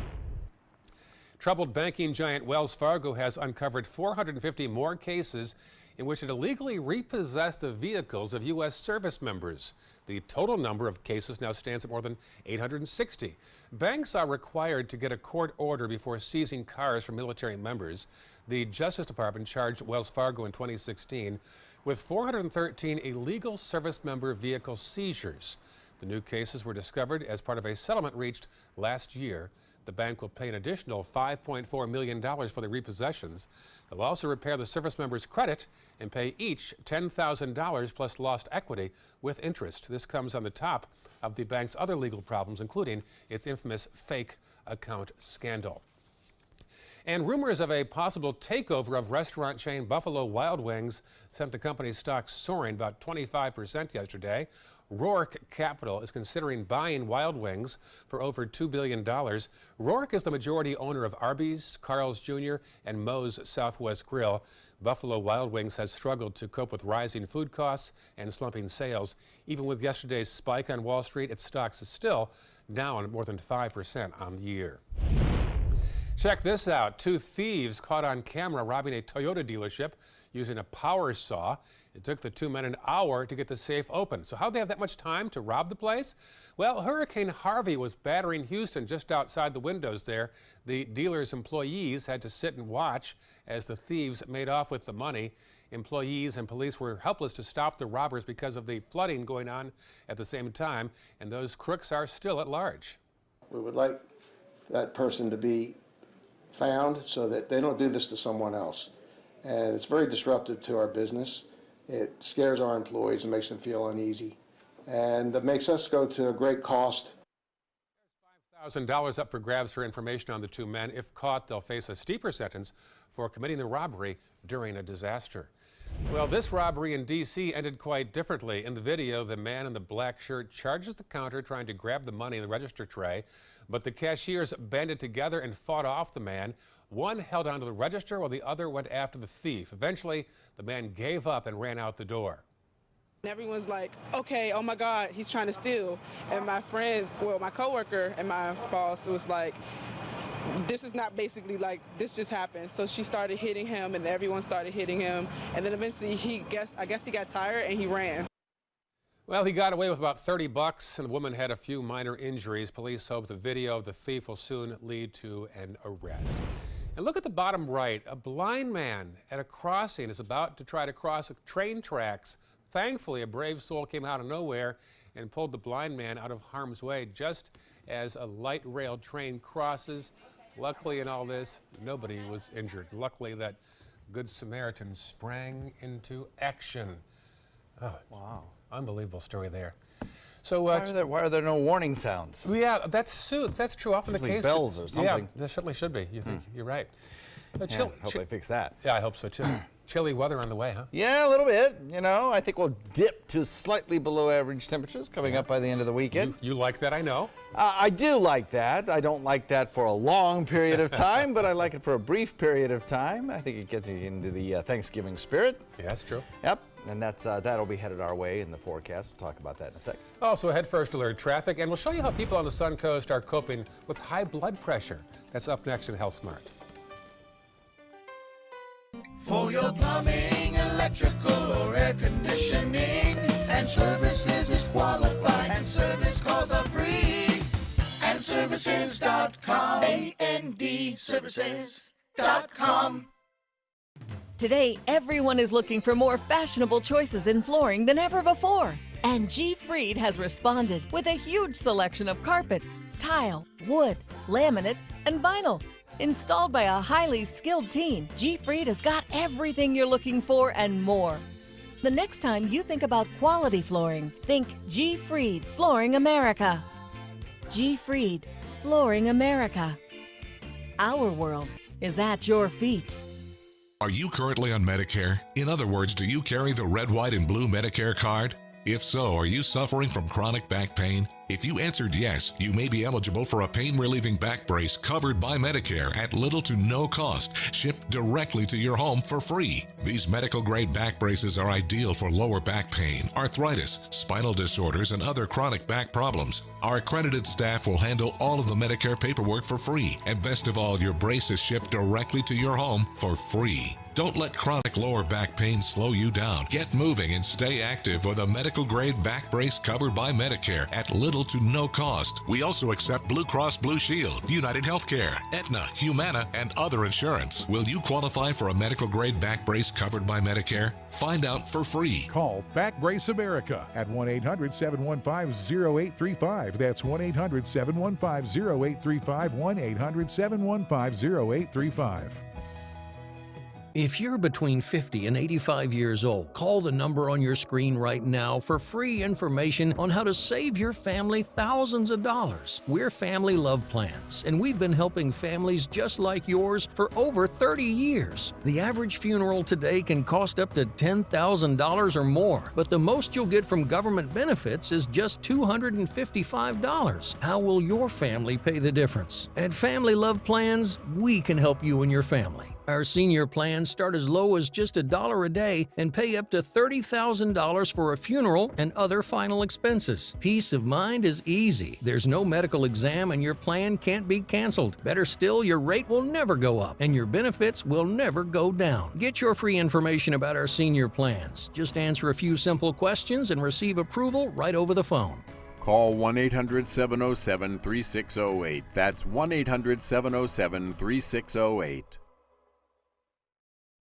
Troubled banking giant Wells Fargo has uncovered 450 more cases in which it illegally repossessed the vehicles of U.S. service members. The total number of cases now stands at more than 860. Banks are required to get a court order before seizing cars from military members. The Justice Department charged Wells Fargo in 2016 with 413 illegal service member vehicle seizures. The new cases were discovered as part of a settlement reached last year. The bank will pay an additional $5.4 million for the repossessions. They'll also repair the service members' credit and pay each $10,000 plus lost equity with interest. This comes on the top of the bank's other legal problems, including its infamous fake account scandal. And rumors of a possible takeover of restaurant chain Buffalo Wild Wings sent the company's stock soaring about 25% yesterday. Roark Capital is considering buying Wild Wings for over $2 billion. Roark is the majority owner of Arby's, Carl's Jr., and Moe's Southwest Grill. Buffalo Wild Wings has struggled to cope with rising food costs and slumping sales. Even with yesterday's spike on Wall Street, its stocks is still down more than 5% on the year. Check this out. 2 thieves caught on camera robbing a Toyota dealership using a power saw. It took the 2 men an hour to get the safe open. So how'd they have that much time to rob the place? Well, Hurricane Harvey was battering Houston just outside the windows there. The dealer's employees had to sit and watch as the thieves made off with the money. Employees and police were helpless to stop the robbers because of the flooding going on at the same time, and those crooks are still at large. We would like that person to be found so that they don't do this to someone else. And it's very disruptive to our business. It scares our employees and makes them feel uneasy. and that makes us go to a great cost. $1,000 up for grabs for information on the two men. If caught, they'll face a steeper sentence for committing the robbery during a disaster. Well, this robbery in D.C. ended quite differently. In the video, the man in the black shirt charges the counter trying to grab the money in the register tray, but the cashiers banded together and fought off the man. One held onto the register while the other went after the thief. Eventually, the man gave up and ran out the door. Everyone's like, okay, oh my God, he's trying to steal. And my friends, well, my coworker and my boss was like, this is not basically like, this just happened. So she started hitting him and everyone started hitting him. And then eventually I guess he got tired and he ran. Well, he got away with about $30 and the woman had a few minor injuries. Police hope the video of the thief will soon lead to an arrest. And look at the bottom right. A blind man at a crossing is about to try to cross train tracks. Thankfully, a brave soul came out of nowhere and pulled the blind man out of harm's way just as a light rail train crosses. Luckily in all this, nobody was injured. Luckily, that Good Samaritan sprang into action. Oh, wow. Unbelievable story there. So, why are there no warning sounds? Yeah, that's true. Often the case. Bells or something. Yeah, there certainly should be. You think you're right. Hope they fix that. Yeah, I hope so too. Chilly weather on the way, huh? Yeah, a little bit. You know, I think we'll dip to slightly below average temperatures coming up by the end of the weekend. You like that, I know. I do like that. I don't like that for a long period of time, but I like it for a brief period of time. I think it gets you into the Thanksgiving spirit. Yeah, that's true. Yep, and that'll be headed our way in the forecast. We'll talk about that in a second. Also, head first alert traffic, and we'll show you how people on the Suncoast are coping with high blood pressure. That's up next in Health Smart. For your plumbing, electrical, or air conditioning, and services is qualified, and service calls are free. And services.com, A-N-D, services.com. Today, everyone is looking for more fashionable choices in flooring than ever before. And G. Fried has responded with a huge selection of carpets, tile, wood, laminate, and vinyl. Installed by a highly skilled team, G. Fried has got everything you're looking for and more. The next time you think about quality flooring, think G. Fried Flooring America. G. Fried Flooring America. Our world is at your feet. Are you currently on Medicare? In other words, do you carry the red, white, and blue Medicare card? If so, are you suffering from chronic back pain? If you answered yes, you may be eligible for a pain-relieving back brace covered by Medicare at little to no cost, shipped directly to your home for free. These medical-grade back braces are ideal for lower back pain, arthritis, spinal disorders, and other chronic back problems. Our accredited staff will handle all of the Medicare paperwork for free, and best of all, your brace is shipped directly to your home for free. Don't let chronic lower back pain slow you down. Get moving and stay active with a medical-grade back brace covered by Medicare at little to no cost. We also accept Blue Cross Blue Shield, United Healthcare, Aetna, Humana, and other insurance. Will you qualify for a medical-grade back brace covered by Medicare? Find out for free. Call Back Brace America at 1-800-715-0835. That's 1-800-715-0835, 1-800-715-0835. If you're between 50 and 85 years old, call the number on your screen right now for free information on how to save your family thousands of dollars. We're Family Love Plans, and we've been helping families just like yours for over 30 years. The average funeral today can cost up to $10,000 or more, but the most you'll get from government benefits is just $255. How will your family pay the difference? At Family Love Plans, we can help you and your family. Our senior plans start as low as just $1 a day and pay up to $30,000 for a funeral and other final expenses. Peace of mind is easy. There's no medical exam and your plan can't be canceled. Better still, your rate will never go up and your benefits will never go down. Get your free information about our senior plans. Just answer a few simple questions and receive approval right over the phone. Call 1-800-707-3608. That's 1-800-707-3608.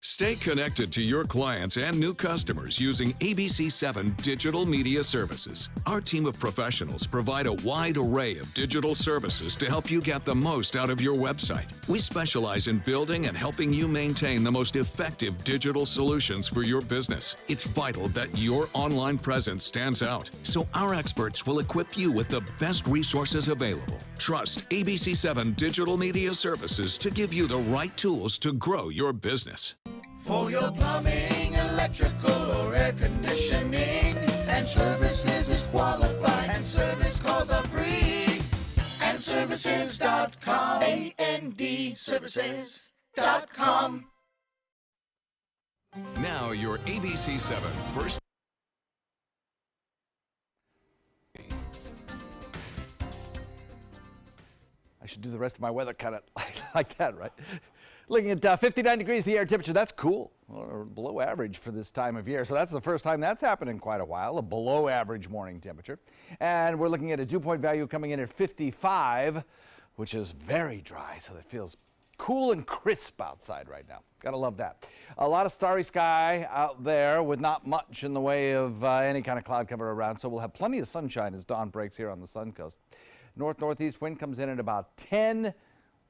Stay connected to your clients and new customers using ABC7 Digital Media Services. Our team of professionals provide a wide array of digital services to help you get the most out of your website. We specialize in building and helping you maintain the most effective digital solutions for your business. It's vital that your online presence stands out, so our experts will equip you with the best resources available. Trust ABC7 Digital Media Services to give you the right tools to grow your business. For your plumbing, electrical, or air conditioning, and services is qualified, and service calls are free. And services.com. ANDservices.com. Now your ABC7 first. I should do the rest of my weather kind of like that, right? Looking at 59 degrees, the air temperature, that's cool, or below average for this time of year. So that's the first time that's happened in quite a while, a below average morning temperature. And we're looking at a dew point value coming in at 55, which is very dry, so it feels cool and crisp outside right now. Gotta love that. A lot of starry sky out there with not much in the way of any kind of cloud cover around, so we'll have plenty of sunshine as dawn breaks here on the Suncoast. North-northeast wind comes in at about 10.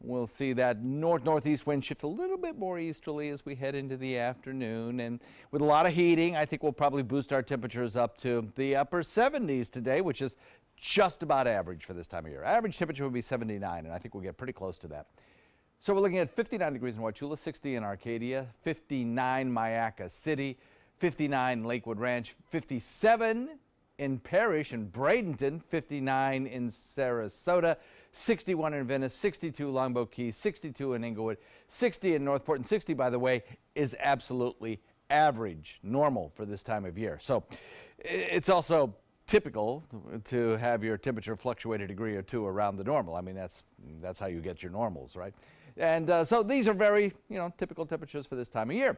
We'll see that north-northeast wind shift a little bit more easterly as we head into the afternoon. And with a lot of heating, I think we'll probably boost our temperatures up to the upper 70s today, which is just about average for this time of year. Average temperature would be 79, and I think we'll get pretty close to that. So we're looking at 59 degrees in Wauchula, 60 in Arcadia, 59 Mayaca City, 59 Lakewood Ranch, 57 in Parrish and Bradenton, 59 in Sarasota, 61 in Venice, 62 Longboat Key, 62 in Inglewood, 60 in Northport, and 60, by the way, is absolutely average, normal for this time of year. So it's also typical to have your temperature fluctuate a degree or two around the normal. I mean, that's how you get your normals, right? And so these are very, typical temperatures for this time of year.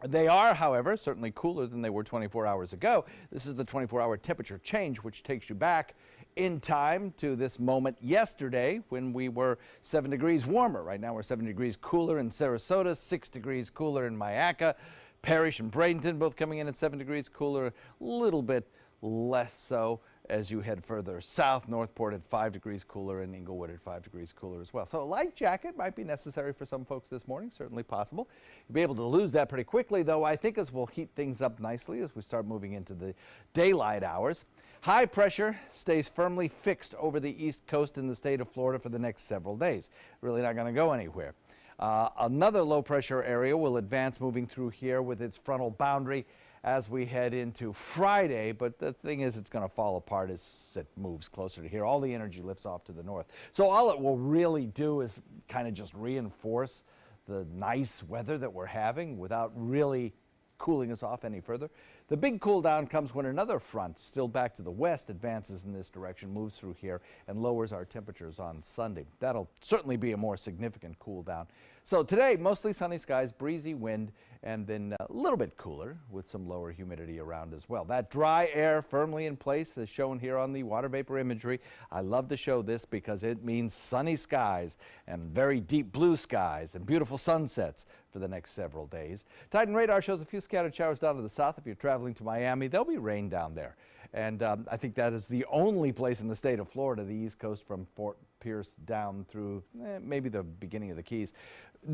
They are, however, certainly cooler than they were 24 hours ago. This is the 24-hour temperature change, which takes you back in time to this moment yesterday when we were 7 degrees warmer. Right now we're 7 degrees cooler in Sarasota, 6 degrees cooler in Mayaca, Parrish and Bradenton both coming in at 7 degrees cooler, a little bit less so as you head further south. Northport at 5 degrees cooler and Inglewood at 5 degrees cooler as well. So a light jacket might be necessary for some folks this morning, certainly possible. You'll be able to lose that pretty quickly, though, I think, as we'll heat things up nicely as we start moving into the daylight hours. High pressure stays firmly fixed over the east coast in the state of Florida for the next several days. Really not going to go anywhere. Another low pressure area will advance moving through here with its frontal boundary as we head into Friday, but the thing is it's going to fall apart as it moves closer to here. All the energy lifts off to the north. So all it will really do is kind of just reinforce the nice weather that we're having without really cooling us off any further. The big cool down comes when another front, still back to the west, advances in this direction, moves through here, and lowers our temperatures on Sunday. That'll certainly be a more significant cool down. So today, mostly sunny skies, breezy wind, and then a little bit cooler with some lower humidity around as well. That dry air firmly in place is shown here on the water vapor imagery. I love to show this because it means sunny skies and very deep blue skies and beautiful sunsets for the next several days. Titan radar shows a few scattered showers down to the south. If you're traveling to Miami, there'll be rain down there. And I think that is the only place in the state of Florida, the East Coast from Fort Pierce down through maybe the beginning of the Keys,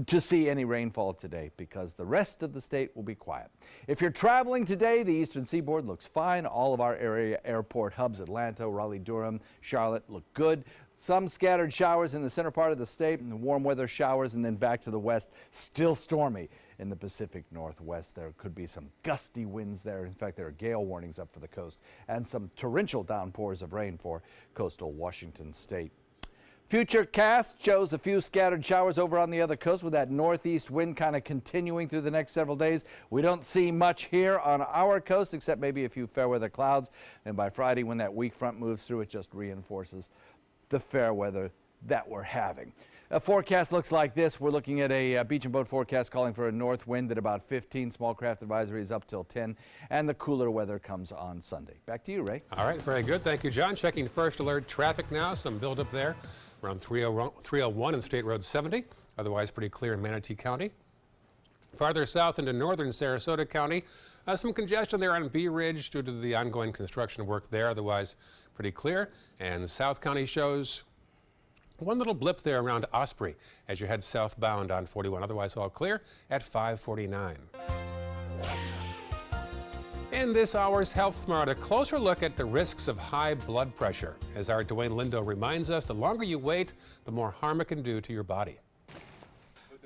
to see any rainfall today, because the rest of the state will be quiet. If you're traveling today, the eastern seaboard looks fine. All of our area airport hubs, Atlanta, Raleigh, Durham, Charlotte, look good. Some scattered showers in the center part of the state and warm weather showers, and then back to the west, still stormy in the Pacific Northwest. There could be some gusty winds there. In fact, there are gale warnings up for the coast and some torrential downpours of rain for coastal Washington state. Futurecast shows a few scattered showers over on the other coast with that northeast wind kind of continuing through the next several days. We don't see much here on our coast except maybe a few fair weather clouds. And by Friday, when that weak front moves through, it just reinforces the fair weather that we're having. A forecast looks like this. We're looking at a beach and boat forecast calling for a north wind at about 15. Small craft advisories up till 10. And the cooler weather comes on Sunday. Back to you, Ray. All right, very good. Thank you, John. Checking first alert traffic now. Some buildup there around 301 and State Road 70. Otherwise pretty clear in Manatee County. Farther south into northern Sarasota County, some congestion there on Bee Ridge due to the ongoing construction work there. Otherwise, pretty clear. And South County shows one little blip there around Osprey as you head southbound on 41. Otherwise, all clear at 549. In this hour's Health Smart, a closer look at the risks of high blood pressure. As our Dwayne Lindo reminds us, the longer you wait, the more harm it can do to your body.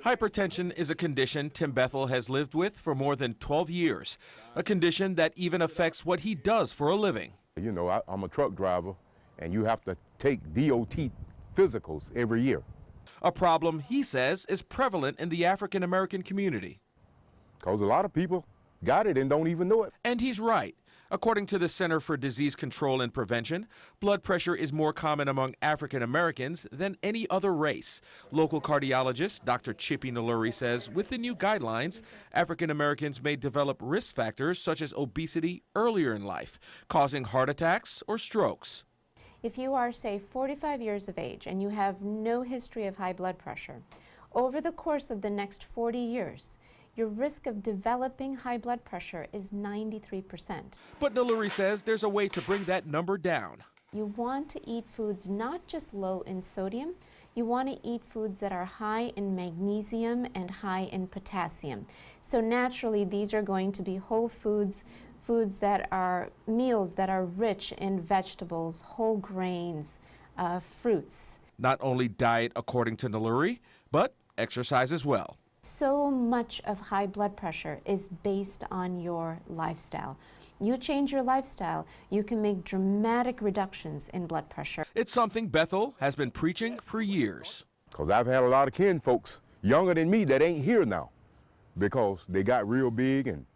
Hypertension is a condition Tim Bethel has lived with for more than 12 years, a condition that even affects what he does for a living. You know, I'm a truck driver, and you have to take DOT physicals every year. A problem he says is prevalent in the African American community. Because a lot of people got it and don't even know it. And he's right. According to the Center for Disease Control and Prevention, blood pressure is more common among African Americans than any other race. Local cardiologist Dr. Chippy Naluri says with the new guidelines, African Americans may develop risk factors such as obesity earlier in life, causing heart attacks or strokes. If you are, say, 45 years of age and you have no history of high blood pressure, over the course of the next 40 years, your risk of developing high blood pressure is 93%. But Naluri says there's a way to bring that number down. You want to eat foods not just low in sodium, you want to eat foods that are high in magnesium and high in potassium. So naturally, these are going to be whole foods, foods that are meals that are rich in vegetables, whole grains, fruits. Not only diet according to Naluri, but exercise as well. So much of high blood pressure is based on your lifestyle. You change your lifestyle, you can make dramatic reductions in blood pressure. It's something Bethel has been preaching for years. Because I've had a lot of kin folks younger than me that ain't here now because they got real big and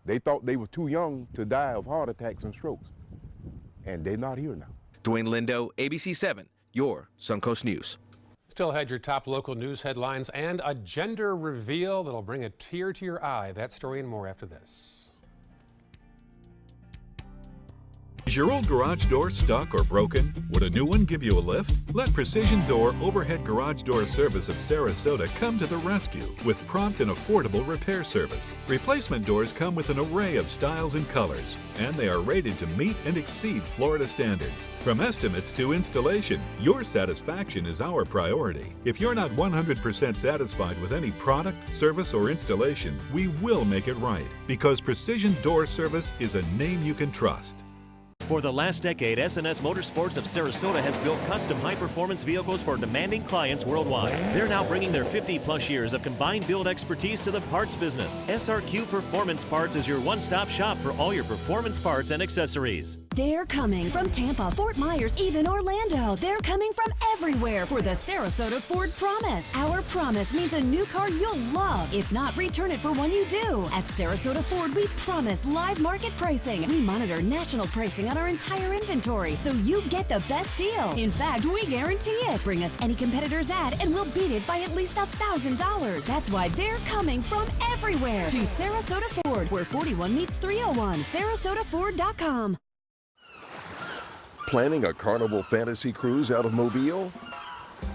they thought they were too young to die of heart attacks and strokes. And they're not here now. Dwayne Lindo, ABC 7, your Suncoast News. Still had your top local news headlines and a gender reveal that'll bring a tear to your eye. That story and more after this. Is your old garage door stuck or broken? Would a new one give you a lift? Let Precision Door Overhead Garage Door Service of Sarasota come to the rescue with prompt and affordable repair service. Replacement doors come with an array of styles and colors, and they are rated to meet and exceed Florida standards. From estimates to installation, your satisfaction is our priority. If you're not 100% satisfied with any product, service, or installation, we will make it right, because Precision Door Service is a name you can trust. For the last decade, S&S Motorsports of Sarasota has built custom high-performance vehicles for demanding clients worldwide. They're now bringing their 50-plus years of combined build expertise to the parts business. SRQ Performance Parts is your one-stop shop for all your performance parts and accessories. They're coming from Tampa, Fort Myers, even Orlando. They're coming from everywhere for the Sarasota Ford Promise. Our promise means a new car you'll love. If not, return it for one you do. At Sarasota Ford, we promise live market pricing. We monitor national pricing on our entire inventory, so you get the best deal. In fact, we guarantee it. Bring us any competitor's ad and we'll beat it by at least $1,000. That's why they're coming from everywhere to Sarasota Ford, where 41 meets 301. SarasotaFord.com. Planning a Carnival Fantasy Cruise out of Mobile?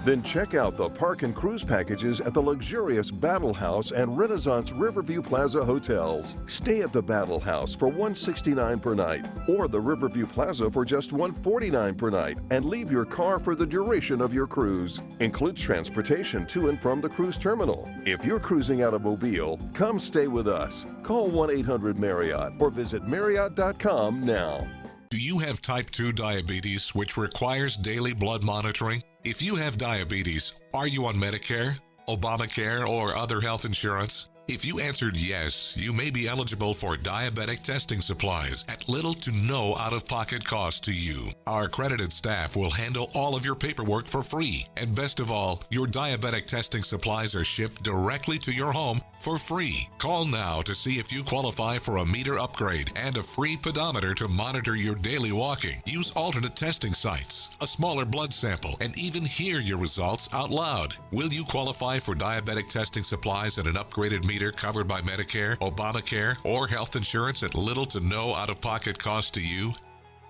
Then check out the park and cruise packages at the luxurious Battle House and Renaissance Riverview Plaza hotels. Stay at the Battle House for $169 per night, or the Riverview Plaza for just $149 per night, and leave your car for the duration of your cruise. Includes transportation to and from the cruise terminal. If you're cruising out of Mobile, come stay with us. Call 1-800-MARRIOTT or visit Marriott.com now. Do you have type 2 diabetes, which requires daily blood monitoring? If you have diabetes, are you on Medicare, Obamacare, or other health insurance? If you answered yes, you may be eligible for diabetic testing supplies at little to no out-of-pocket cost to you. Our accredited staff will handle all of your paperwork for free. And best of all, your diabetic testing supplies are shipped directly to your home for free. Call now to see if you qualify for a meter upgrade and a free pedometer to monitor your daily walking. Use alternate testing sites, a smaller blood sample, and even hear your results out loud. Will you qualify for diabetic testing supplies and an upgraded meter covered by Medicare, Obamacare, or health insurance at little to no out-of-pocket cost to you?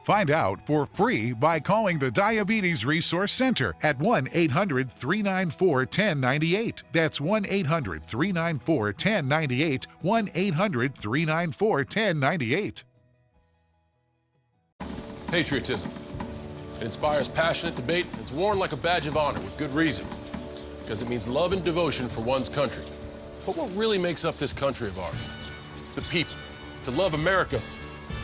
Find out for free by calling the Diabetes Resource Center at 1-800-394-1098. That's 1-800-394-1098, 1-800-394-1098. Patriotism. It inspires passionate debate. It's worn like a badge of honor with good reason, because it means love and devotion for one's country. But what really makes up this country of ours? It's the people. To love America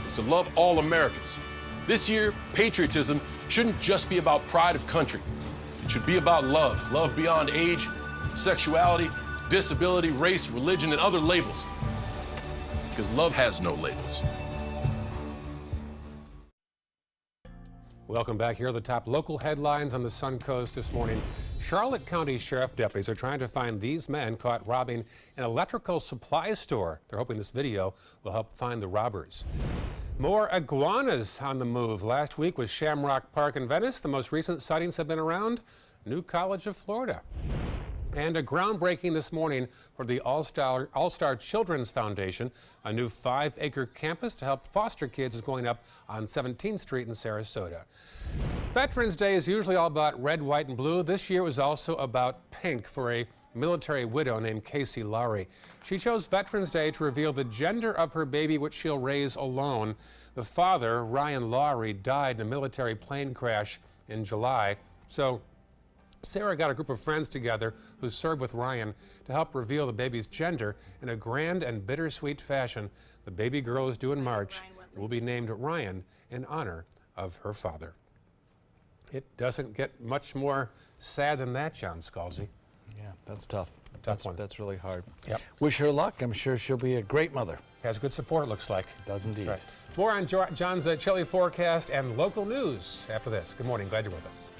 is to love all Americans. This year, patriotism shouldn't just be about pride of country. It should be about love. Love beyond age, sexuality, disability, race, religion, and other labels. Because love has no labels. Welcome back. Here are the top local headlines on the Suncoast this morning. Charlotte County Sheriff deputies are trying to find these men caught robbing an electrical supply store. They're hoping this video will help find the robbers. More iguanas on the move. Last week was Shamrock Park in Venice. The most recent sightings have been around New College of Florida. And a groundbreaking this morning for the All-Star Children's Foundation. A new 5-acre campus to help foster kids is going up on 17th Street in Sarasota. Veterans Day is usually all about red, white, and blue. This year was also about pink for a military widow named Casey Lowry. She chose Veterans Day to reveal the gender of her baby, which she'll raise alone. The father, Ryan Lowry, died in a military plane crash in July. So Sarah got a group of friends together who served with Ryan to help reveal the baby's gender in a grand and bittersweet fashion. The baby girl is due in March and will be named Ryan in honor of her father. It doesn't get much more sad than that, John Scalzi. Yeah, that's tough. Tough one. That's really hard. Yep. Wish her luck. I'm sure she'll be a great mother. Has good support, looks like. Does indeed. Right. More on John's chilly forecast and local news after this. Good morning. Glad you're with us.